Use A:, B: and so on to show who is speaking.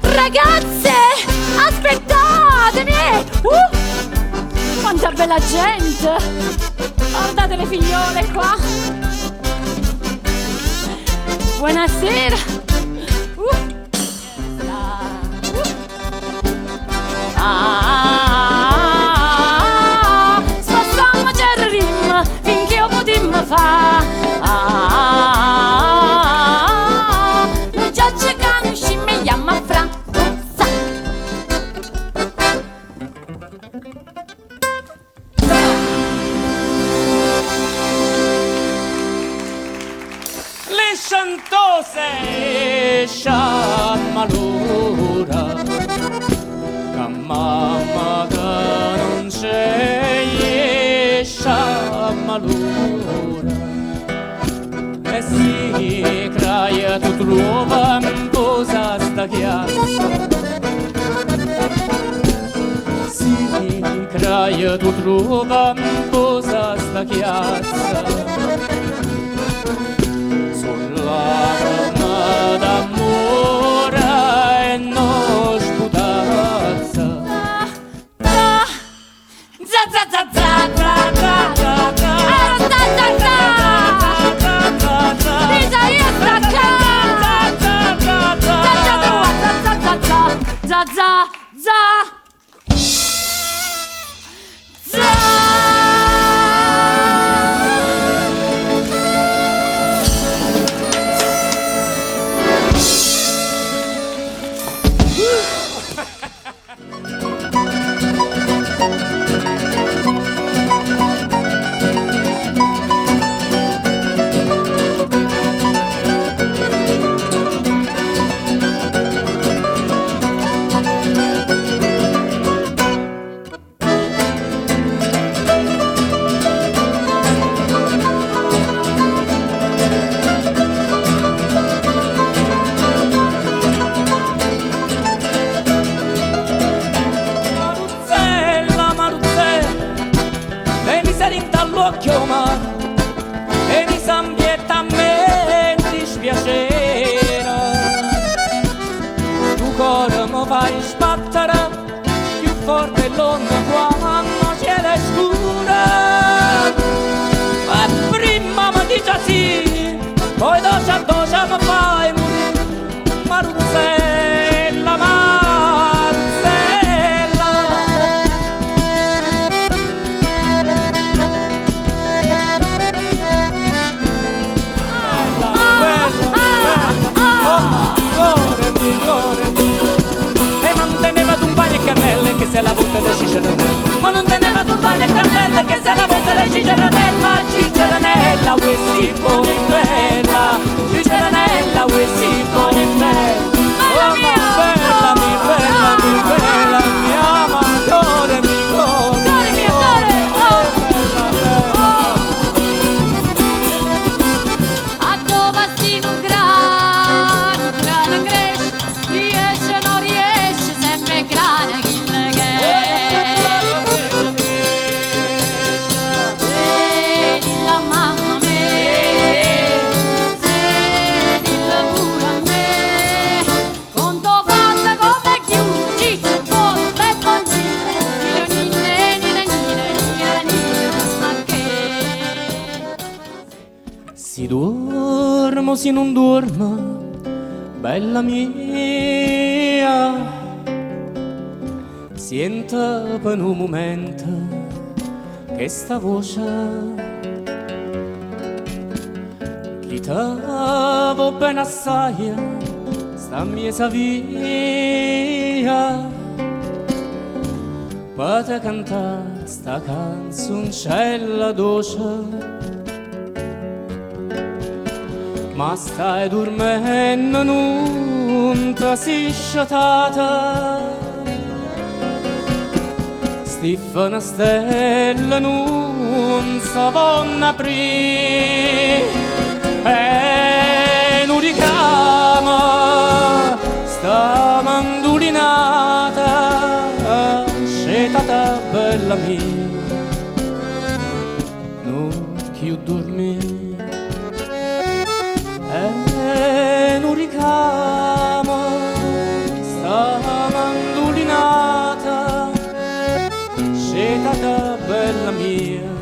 A: Ragazze, aspettatemi! Quanta bella gente! Guardate le figliole qua! Buonasera! Spazziamo c'è rim finché io potremmo fa. Noi già ci conosci, mi chiama Franza.
B: Le chantose sciammalura, che mamma che non c'è sciammalura, e si craia tu trova in posa sta chiazza, si craia tu trova in posa sta chiazza. La rama d'amore e non sputazza.
A: Za za za za za za za za za za za. Lisa io sta qua. Za za za za za za.
B: E mi s'ambietta a me dispiacere, tu cuore mi fai sbattere più forte l'onda quando c'è la scura, e prima mi dice sì, poi doce a doce mi fai morire, Maruzzella, e non teneva tu un bagno e cannelle che se la butta da Ciceranella, ma non teneva tu un bagno e cannelle che se la butta da Ciceranella, Ciceranella, questi buoni bella, Ciceranella, questi buoni bella, oh ma bella, mi bella, mi bella, mi ama, cuore, mi cuore,
A: Mio cuore, a dove si un grano cresce, riesce non riesce, sempre grana chi le che la mamma mia, la pure a me, conto fatta come chiusi, buono e buonissimo, ma che
B: si dormo, si non dormo, bella mia, sento per un momento che sta voce gritava ben assai, sta mia via, per te cantare sta canzoncella dolce. Ma stai dormendo, non ti sei sciatata, Stefana stella non sa vonna aprire, e non ricama sta mandulinata, Scetata bella mia, non più dormi, non ricama sta mandolinata, scetata bella mia.